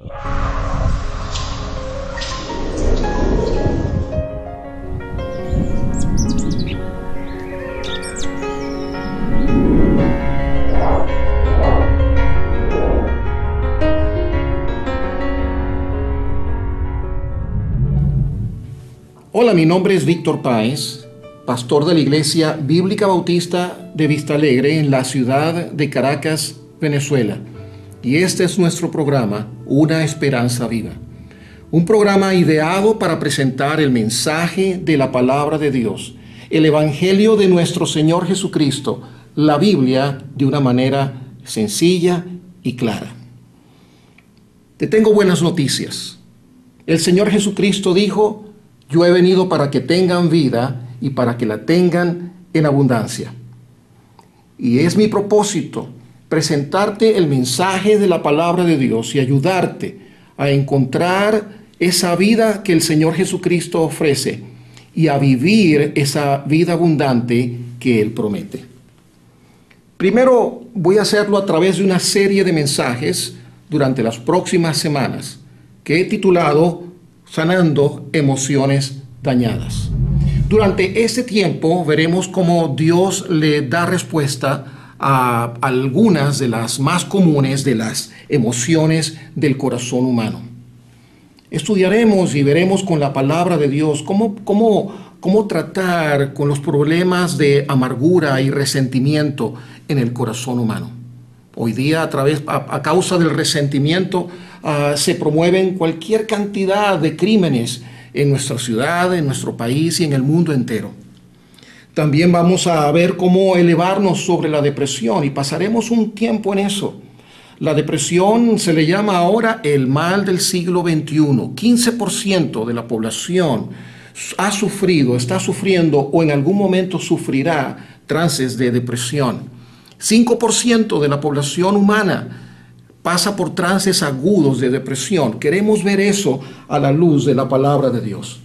Hola, mi nombre es Víctor Páez, pastor de la Iglesia Bíblica Bautista de Vista Alegre en la ciudad de Caracas, Venezuela. Y este es nuestro programa, Una Esperanza Viva. Un programa ideado para presentar el mensaje de la palabra de Dios, el Evangelio de nuestro Señor Jesucristo, la Biblia, de una manera sencilla y clara. Te tengo buenas noticias. El Señor Jesucristo dijo: yo he venido para que tengan vida y para que la tengan en abundancia. Y es mi propósito presentarte el mensaje de la palabra de Dios y ayudarte a encontrar esa vida que el Señor Jesucristo ofrece y a vivir esa vida abundante que Él promete. Primero voy a hacerlo a través de una serie de mensajes durante las próximas semanas que he titulado Sanando emociones dañadas. Durante este tiempo veremos cómo Dios le da respuesta a algunas de las más comunes de las emociones del corazón humano. Estudiaremos y veremos con la palabra de Dios cómo tratar con los problemas de amargura y resentimiento en el corazón humano. Hoy día, a causa del resentimiento, se promueven cualquier cantidad de crímenes en nuestra ciudad, en nuestro país y en el mundo entero. También vamos a ver cómo elevarnos sobre la depresión y pasaremos un tiempo en eso. La depresión se le llama ahora el mal del siglo XXI. 15% de la población ha sufrido, está sufriendo o en algún momento sufrirá trances de depresión. 5% de la población humana pasa por trances agudos de depresión. Queremos ver eso a la luz de la palabra de Dios.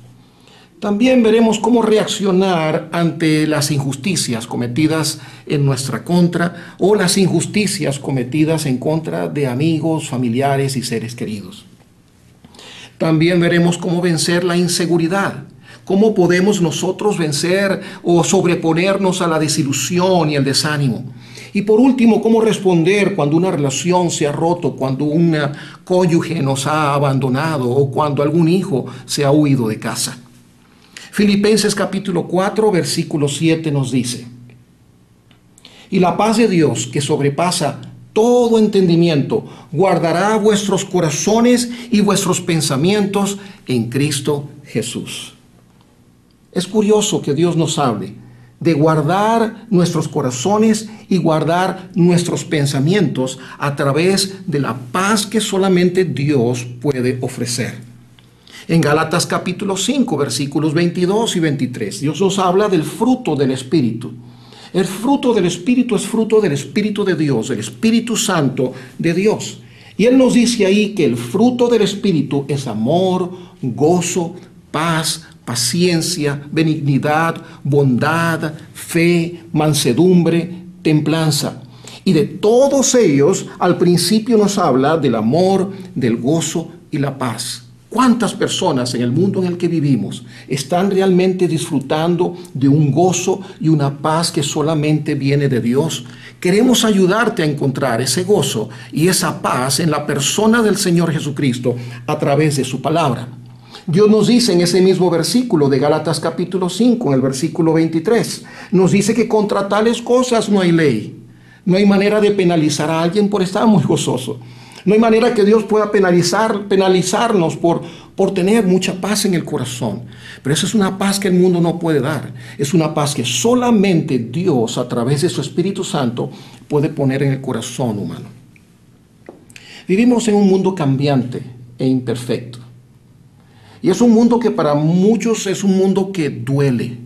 También veremos cómo reaccionar ante las injusticias cometidas en nuestra contra o las injusticias cometidas en contra de amigos, familiares y seres queridos. También veremos cómo vencer la inseguridad. Cómo podemos nosotros vencer o sobreponernos a la desilusión y el desánimo. Y por último, cómo responder cuando una relación se ha roto, cuando un cónyuge nos ha abandonado o cuando algún hijo se ha huido de casa. Filipenses capítulo 4, versículo 7 nos dice: y la paz de Dios, que sobrepasa todo entendimiento, guardará vuestros corazones y vuestros pensamientos en Cristo Jesús. Es curioso que Dios nos hable de guardar nuestros corazones y guardar nuestros pensamientos a través de la paz que solamente Dios puede ofrecer. En Gálatas capítulo 5, versículos 22 y 23, Dios nos habla del fruto del Espíritu. El fruto del Espíritu es fruto del Espíritu de Dios, el Espíritu Santo de Dios. Y Él nos dice ahí que el fruto del Espíritu es amor, gozo, paz, paciencia, benignidad, bondad, fe, mansedumbre, templanza. Y de todos ellos, al principio nos habla del amor, del gozo y la paz. ¿Cuántas personas en el mundo en el que vivimos están realmente disfrutando de un gozo y una paz que solamente viene de Dios? Queremos ayudarte a encontrar ese gozo y esa paz en la persona del Señor Jesucristo a través de su palabra. Dios nos dice en ese mismo versículo de Gálatas capítulo 5, en el versículo 23, nos dice que contra tales cosas no hay ley. No hay manera de penalizar a alguien por estar muy gozoso. No hay manera que Dios pueda penalizarnos por tener mucha paz en el corazón. Pero esa es una paz que el mundo no puede dar. Es una paz que solamente Dios, a través de su Espíritu Santo, puede poner en el corazón humano. Vivimos en un mundo cambiante e imperfecto. Y es un mundo que para muchos es un mundo que duele,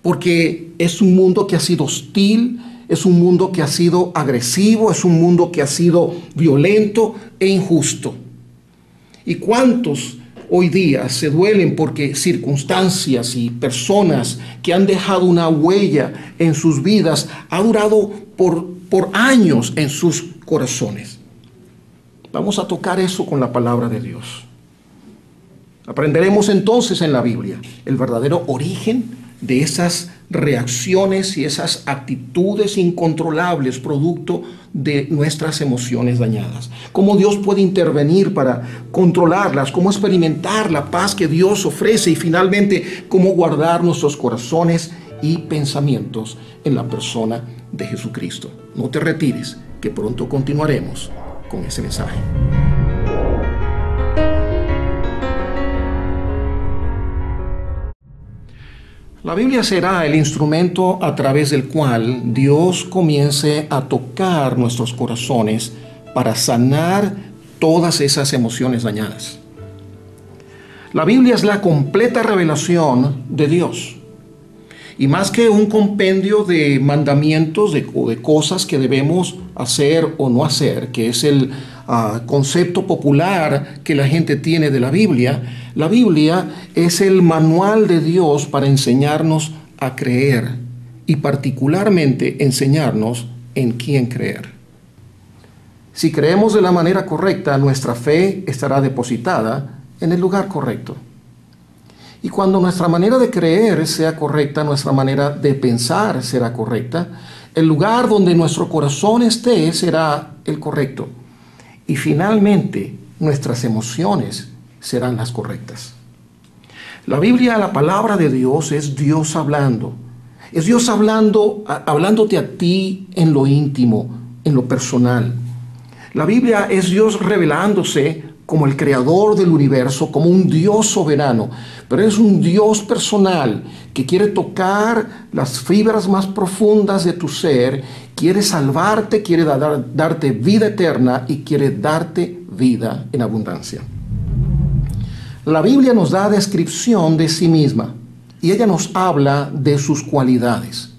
porque es un mundo que ha sido hostil, es un mundo que ha sido agresivo, es un mundo que ha sido violento e injusto. ¿Y cuántos hoy día se duelen porque circunstancias y personas que han dejado una huella en sus vidas ha durado por años en sus corazones? Vamos a tocar eso con la palabra de Dios. Aprenderemos entonces en la Biblia el verdadero origen de esas reacciones y esas actitudes incontrolables producto de nuestras emociones dañadas. Cómo Dios puede intervenir para controlarlas, cómo experimentar la paz que Dios ofrece y finalmente cómo guardar nuestros corazones y pensamientos en la persona de Jesucristo. No te retires, que pronto continuaremos con ese mensaje. La Biblia será el instrumento a través del cual Dios comience a tocar nuestros corazones para sanar todas esas emociones dañadas. La Biblia es la completa revelación de Dios. Y más que un compendio de mandamientos o de cosas que debemos hacer o no hacer, que es el concepto popular que la gente tiene de la Biblia es el manual de Dios para enseñarnos a creer y particularmente enseñarnos en quién creer. Si creemos de la manera correcta, nuestra fe estará depositada en el lugar correcto. Y cuando nuestra manera de creer sea correcta, nuestra manera de pensar será correcta, el lugar donde nuestro corazón esté será el correcto. Y finalmente, nuestras emociones serán las correctas. La Biblia, la palabra de Dios, es Dios hablando. Es Dios hablándote a ti en lo íntimo, en lo personal. La Biblia es Dios revelándose como el creador del universo, como un Dios soberano, pero es un Dios personal que quiere tocar las fibras más profundas de tu ser, quiere salvarte, quiere darte vida eterna y quiere darte vida en abundancia. La Biblia nos da descripción de sí misma y ella nos habla de sus cualidades.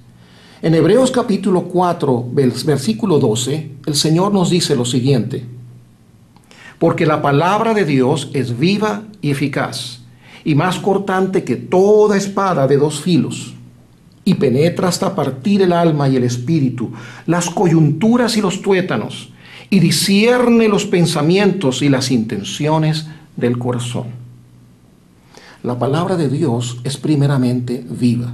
En Hebreos capítulo 4, versículo 12, el Señor nos dice lo siguiente: porque la palabra de Dios es viva y eficaz, y más cortante que toda espada de dos filos, y penetra hasta partir el alma y el espíritu, las coyunturas y los tuétanos, y discierne los pensamientos y las intenciones del corazón. La palabra de Dios es primeramente viva.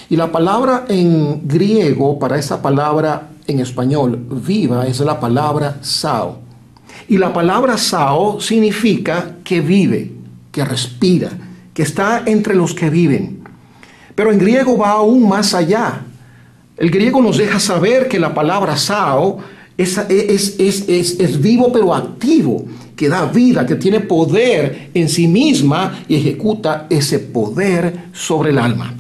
Y la palabra en griego para esa palabra en español, viva, es la palabra sao. Y la palabra sao significa que vive, que respira, que está entre los que viven. Pero en griego va aún más allá. El griego nos deja saber que la palabra sao es vivo pero activo, que da vida, que tiene poder en sí misma y ejecuta ese poder sobre el alma.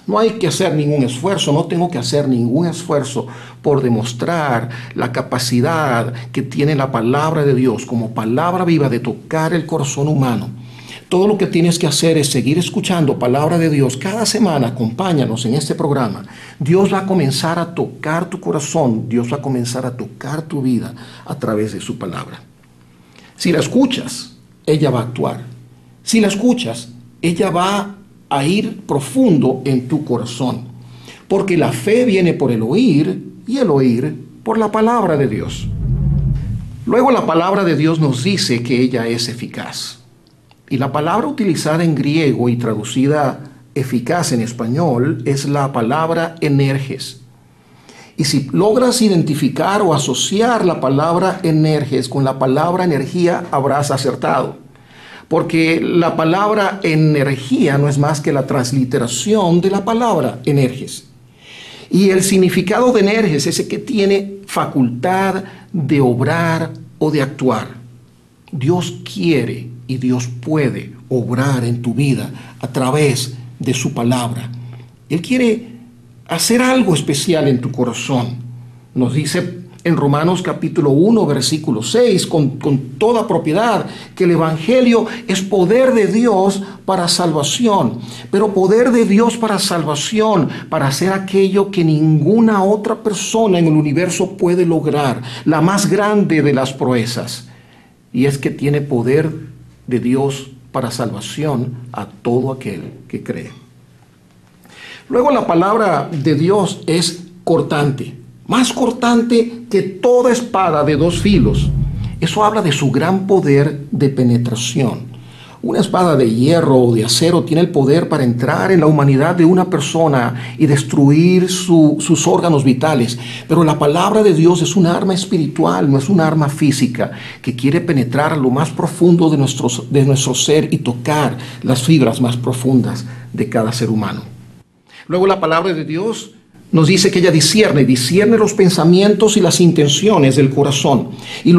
No hay que hacer ningún esfuerzo, no tengo que hacer ningún esfuerzo por demostrar la capacidad que tiene la palabra de Dios como palabra viva de tocar el corazón humano. Todo lo que tienes que hacer es seguir escuchando palabra de Dios. Cada semana acompáñanos en este programa. Dios va a comenzar a tocar tu corazón, Dios va a comenzar a tocar tu vida a través de su palabra. Si la escuchas, ella va a actuar. Si la escuchas, ella va a ir profundo en tu corazón, porque la fe viene por el oír y el oír por la palabra de Dios. Luego la palabra de Dios nos dice que ella es eficaz, y la palabra utilizada en griego y traducida eficaz en español es la palabra energes. Y si logras identificar o asociar la palabra energes con la palabra energía, habrás acertado. Porque la palabra energía no es más que la transliteración de la palabra energes. Y el significado de energes es el que tiene facultad de obrar o de actuar. Dios quiere y Dios puede obrar en tu vida a través de su palabra. Él quiere hacer algo especial en tu corazón. Nos dice en Romanos capítulo 1, versículo 6, con toda propiedad, que el Evangelio es poder de Dios para salvación. Pero poder de Dios para salvación, para hacer aquello que ninguna otra persona en el universo puede lograr, la más grande de las proezas. Y es que tiene poder de Dios para salvación a todo aquel que cree. Luego la palabra de Dios es cortante. Más cortante que toda espada de dos filos, Eso habla de su gran poder de penetración. Una espada de hierro o de acero tiene el poder para entrar en la humanidad de una persona y destruir sus órganos vitales. Pero la palabra de Dios es un arma espiritual, no es un arma física, que quiere penetrar a lo más profundo de nuestro ser y tocar las fibras más profundas de cada ser humano. Luego la palabra de Dios nos dice que ella discierne los pensamientos y las intenciones del corazón. Y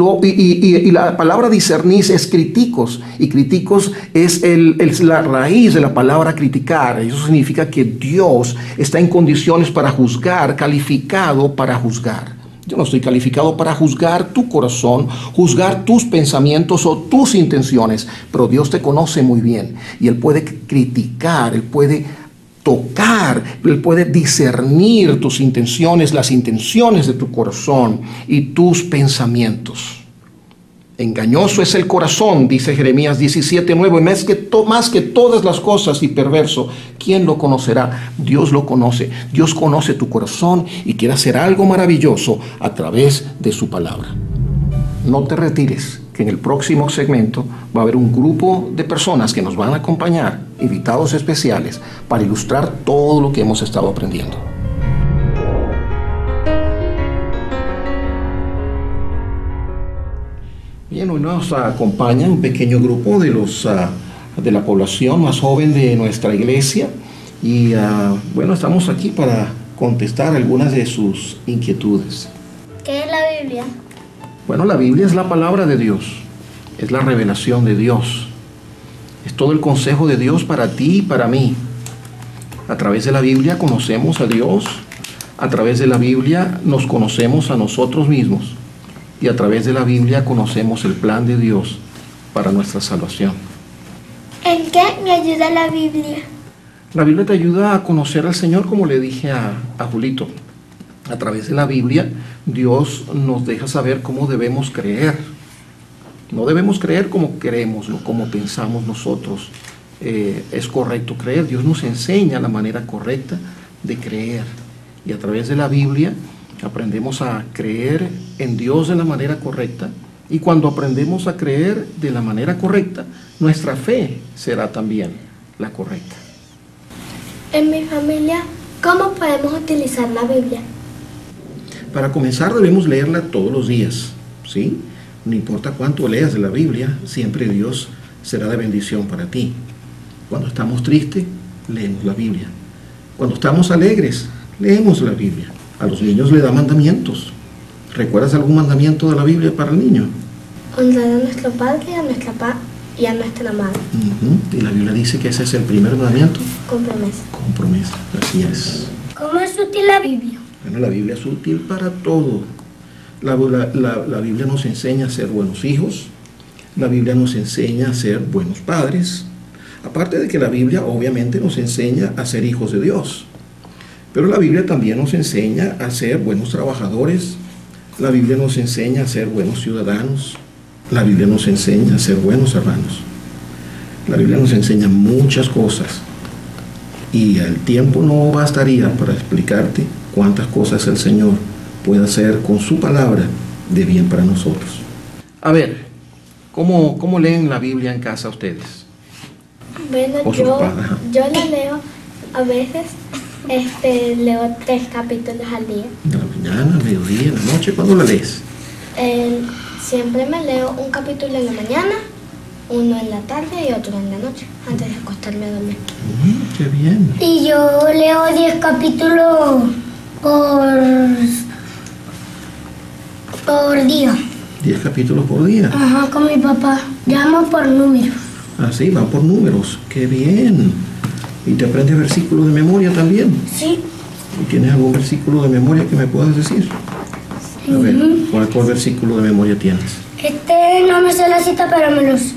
la palabra discernir es críticos, y críticos es la raíz de la palabra criticar. Eso significa que Dios está en condiciones para juzgar, calificado para juzgar. Yo no estoy calificado para juzgar tu corazón, juzgar tus pensamientos o tus intenciones, pero Dios te conoce muy bien y Él puede criticar, Él puede tocar, Él puede discernir tus intenciones, las intenciones de tu corazón y tus pensamientos. Engañoso es el corazón, dice Jeremías 17:9, más que todas las cosas y perverso. ¿Quién lo conocerá? Dios lo conoce. Dios conoce tu corazón y quiere hacer algo maravilloso a través de su palabra. No te retires, que en el próximo segmento va a haber un grupo de personas que nos van a acompañar, invitados especiales, para ilustrar todo lo que hemos estado aprendiendo. Bien, hoy nos acompaña un pequeño grupo de la población más joven de nuestra iglesia y bueno, estamos aquí para contestar algunas de sus inquietudes. ¿Qué es la Biblia? Bueno, la Biblia es la palabra de Dios, es la revelación de Dios, es todo el consejo de Dios para ti y para mí. A través de la Biblia conocemos a Dios, a través de la Biblia nos conocemos a nosotros mismos y a través de la Biblia conocemos el plan de Dios para nuestra salvación. ¿En qué me ayuda la Biblia? La Biblia te ayuda a conocer al Señor, como le dije a Julito. A través de la Biblia, Dios nos deja saber cómo debemos creer. No debemos creer como queremos, no como pensamos nosotros. Es correcto creer. Dios nos enseña la manera correcta de creer. Y a través de la Biblia aprendemos a creer en Dios de la manera correcta. Y cuando aprendemos a creer de la manera correcta, nuestra fe será también la correcta. En mi familia, ¿cómo podemos utilizar la Biblia? Para comenzar debemos leerla todos los días, ¿sí? No importa cuánto leas de la Biblia, siempre Dios será de bendición para ti. Cuando estamos tristes, leemos la Biblia. Cuando estamos alegres, leemos la Biblia. A los niños le da mandamientos. ¿Recuerdas algún mandamiento de la Biblia para el niño? Honrar a nuestro padre y a nuestra madre. Y la Biblia dice que ese es el primer mandamiento. Con promesa. Con promesa, así es. ¿Cómo es útil la Biblia? Bueno, la Biblia es útil para todo. La Biblia nos enseña a ser buenos hijos. La Biblia nos enseña a ser buenos padres. Aparte de que la Biblia obviamente nos enseña a ser hijos de Dios. Pero la Biblia también nos enseña a ser buenos trabajadores. La Biblia nos enseña a ser buenos ciudadanos. La Biblia nos enseña a ser buenos hermanos. La Biblia nos enseña muchas cosas. Y el tiempo no bastaría para explicarte cuántas cosas el Señor puede hacer con su palabra de bien para nosotros. A ver, ¿cómo leen la Biblia en casa ustedes? Bueno, yo la leo a veces, leo 3 capítulos al día. En la mañana, mediodía, en la noche, ¿cuándo la lees? Siempre me leo un capítulo en la mañana, uno en la tarde y otro en la noche, antes de acostarme a dormir. ¡Qué bien! Y yo leo 10 capítulos por día. 10 capítulos por día. Ajá, con mi papá. Llamo por números. Ah, sí, van por números. ¡Qué bien! ¿Y te aprendes versículos de memoria también? Sí. ¿Y tienes algún versículo de memoria que me puedas decir? A ver, ¿cuál versículo de memoria tienes? No me sé la cita, pero me lo sé.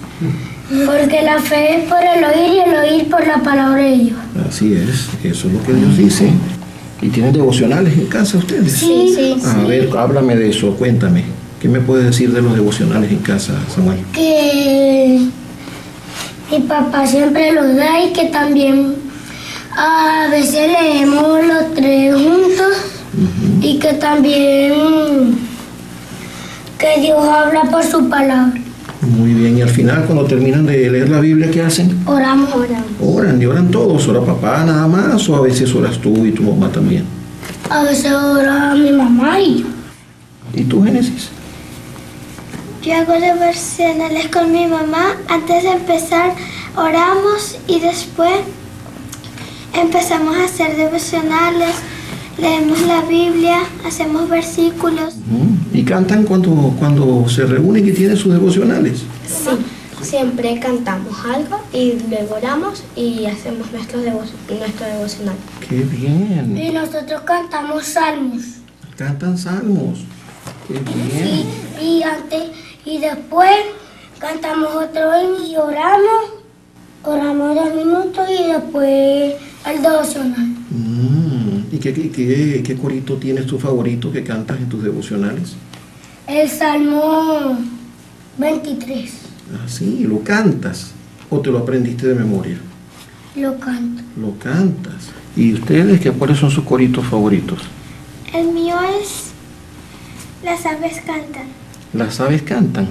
Porque la fe es por el oír y el oír por la palabra de Dios. Así es, eso es lo que Dios dice. ¿Y tienen devocionales en casa ustedes? Sí. A ver, háblame de eso, cuéntame. ¿Qué me puedes decir de los devocionales en casa, Samuel? Que mi papá siempre los da y que también a veces leemos los 3 juntos. Y que también que Dios habla por su palabra. Muy bien, y al final cuando terminan de leer la Biblia, ¿qué hacen? Oramos. Oran, y oran todos. ¿Ora papá nada más o a veces oras tú y tu mamá también? A veces ora mi mamá y yo. ¿Y tú, Génesis? Yo hago devocionales con mi mamá. Antes de empezar, oramos y después empezamos a hacer devocionales. Leemos la Biblia, hacemos versículos. ¿Y cantan cuando se reúnen y tienen sus devocionales? Sí, siempre cantamos algo y luego oramos y hacemos nuestro devocional. ¡Qué bien! Y nosotros cantamos salmos. Cantan salmos. ¡Qué bien! Y después cantamos otro y oramos 2 minutos y después el devocional. ¿Y qué corito tienes tu favorito que cantas en tus devocionales? El Salmo 23. Ah, sí, ¿lo cantas o te lo aprendiste de memoria? Lo canto. Lo cantas. ¿Y ustedes cuáles son sus coritos favoritos? El mío es Las aves cantan. Las aves cantan.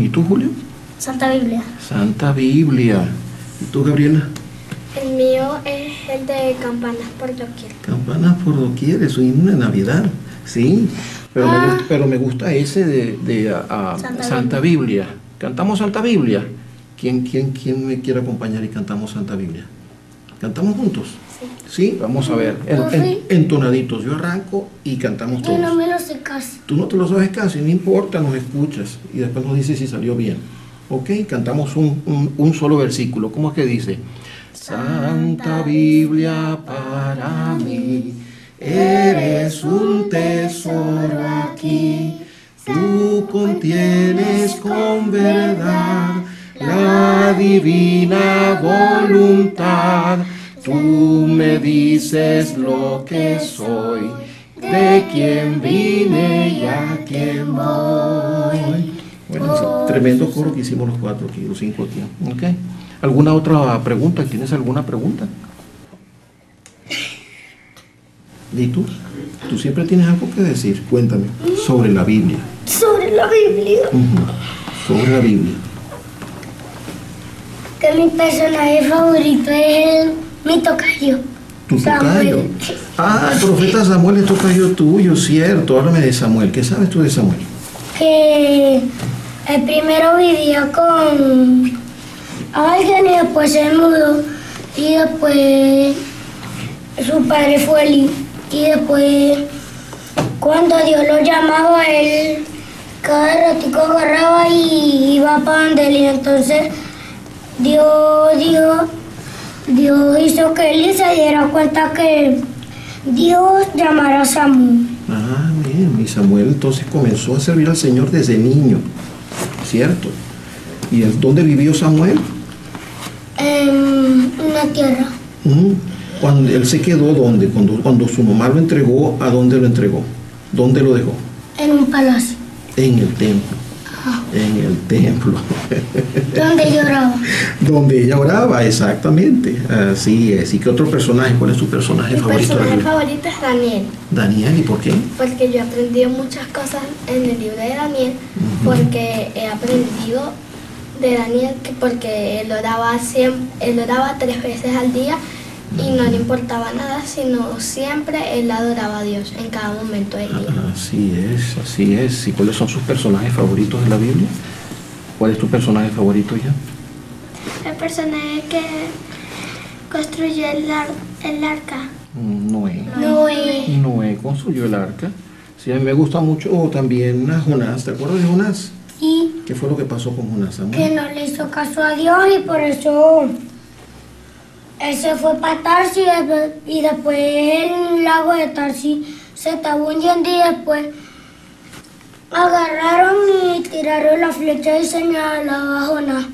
¿Y tú, Julio? Santa Biblia. Santa Biblia. ¿Y tú, Gabriela? El mío es el de Campanas por doquier. Campanas por doquier, es un himno de Navidad. Sí, pero me gusta ese de Santa Biblia. ¿Cantamos Santa Biblia? ¿Quién me quiere acompañar y cantamos Santa Biblia? ¿Cantamos juntos? Sí. Sí, vamos a ver. Entonaditos. Yo arranco y cantamos todos. Yo no me lo sé casi. Tú no te lo sabes casi, no importa, nos escuchas y después nos dices si salió bien. Ok, cantamos un solo versículo. ¿Cómo es que dice? Santa Biblia para mí, eres un tesoro aquí. Tú contienes con verdad la divina voluntad. Tú me dices lo que soy, de quién vine y a quién voy. Bueno, tremendo coro que hicimos los 4 aquí, los 5 aquí. ¿Okay? ¿Alguna otra pregunta? ¿Tienes alguna pregunta? ¿Y tú? Tú siempre tienes algo que decir. Cuéntame sobre la Biblia. Sobre la Biblia. Sobre la Biblia. Que mi personaje favorito es mi tocayo. ¿Tu tocayo? Ah, el profeta Samuel es tocayo tuyo, cierto. Háblame de Samuel. ¿Qué sabes tú de Samuel? Que el primero vivía con alguien y después se mudó. Y después su padre fue Eli. Y después, cuando Dios lo llamaba, él cada ratico agarraba y iba para donde él. Y entonces Dios hizo que Eli se diera cuenta que Dios llamara a Samuel. Ah, bien. Y Samuel entonces comenzó a servir al Señor desde niño, ¿cierto? ¿Y dónde vivió Samuel? En una tierra. Cuando él se quedó, ¿dónde? Cuando su mamá lo entregó, ¿a dónde lo entregó? ¿Dónde lo dejó? En un palacio. En el templo. En el templo. Donde ella oraba. Donde ella oraba, exactamente. Así es. ¿Y qué otro personaje? ¿Cuál es tu personaje favorito? Mi personaje favorito es Daniel. Daniel, ¿y por qué? Porque yo he aprendido muchas cosas en el libro de Daniel, porque he aprendido de Daniel porque él oraba 3 veces al día y no le importaba nada, sino siempre él adoraba a Dios en cada momento del día. Así es. ¿Y cuáles son sus personajes favoritos de la Biblia? ¿Cuál es tu personaje favorito ya? El personaje que construyó el arca. Noé construyó el arca. Sí, a mí me gusta mucho también a Jonás. ¿Te acuerdas de Jonás? Sí. ¿Qué fue lo que pasó con Jonás, Samuel? Que no le hizo caso a Dios y por eso él se fue para Tarsis y después el lago de Tarsis se estaba hundiendo y después agarraron y tiraron la flecha y señalaron a Jonás.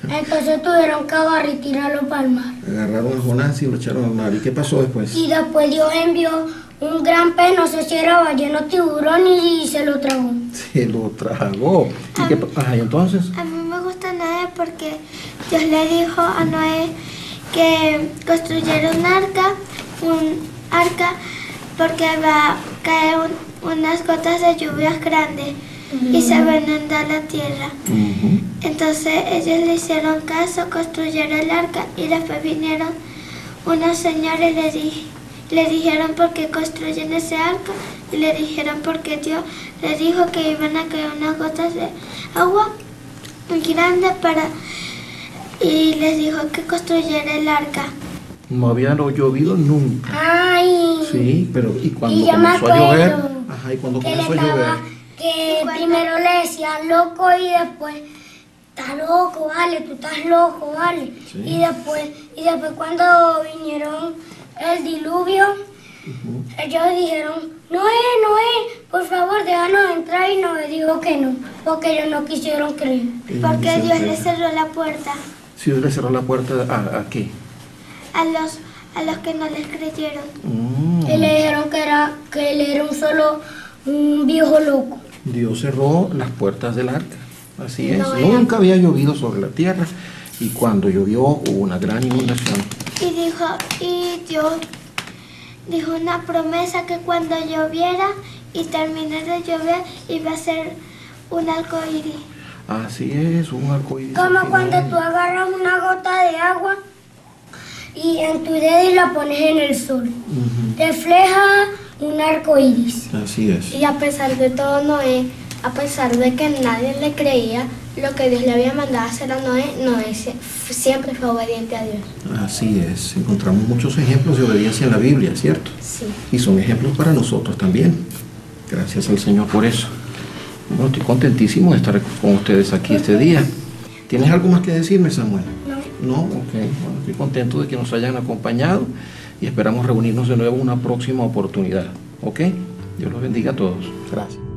Entonces tuvieron que agarrar y tirarlo para el mar. Agarraron a Jonás y lo echaron al mar. ¿Y qué pasó después? Y después Dios envió un gran pez, no sé si era ballena o tiburón, y se lo tragó. Se lo tragó. ¿Y entonces? A mí me gusta Noé porque Dios le dijo a Noé que construyera un arca porque va a caer unas gotas de lluvias grandes y se van a inundar la tierra. Ujú. Entonces ellos le hicieron caso, construyeron el arca y después vinieron unos señores y le dijeron por qué construyen ese arca y le dijeron porque Dios le dijo que iban a caer unas gotas de agua muy grandes y les dijo que construyera el arca. No había llovido nunca. Ay. Sí, pero ¿y cuando Y yo me comenzó a llover? acuerdo Ajá, ¿y cuando que comenzó a llover? que primero le decían loco y después, estás loco, vale, tú estás loco, vale. Sí. Y después cuando vinieron el diluvio, ellos dijeron, Noé, por favor, déjanos entrar, y Noé dijo que no, porque ellos no quisieron creer. Porque Dios le cerró la puerta Si Dios le cerró la puerta, ¿a qué? a los que no les creyeron. Y le dijeron que él era un viejo loco. Dios cerró las puertas del arca. Así es. No, Nunca había llovido sobre la tierra. Y cuando llovió hubo una gran inundación. Y Dios dijo una promesa que cuando lloviera y terminara de llover iba a ser un arco iris. Así es, un arcoíris. Como al cuando final. tú agarras una gota de agua y en tu dedo y la pones en el sol. Ujú. Refleja un arco iris. Así es. Y a pesar de todo, Noé, a pesar de que nadie le creía lo que Dios le había mandado a hacer a Noé, siempre fue obediente a Dios. Así es. Encontramos muchos ejemplos de obediencia en la Biblia, ¿cierto? Sí. Y son ejemplos para nosotros también. Gracias al Señor por eso. Bueno, estoy contentísimo de estar con ustedes aquí este día. ¿Tienes algo más que decirme, Samuel? No. No, ok. Bueno, estoy contento de que nos hayan acompañado y esperamos reunirnos de nuevo en una próxima oportunidad. ¿Ok? Dios los bendiga a todos. Gracias.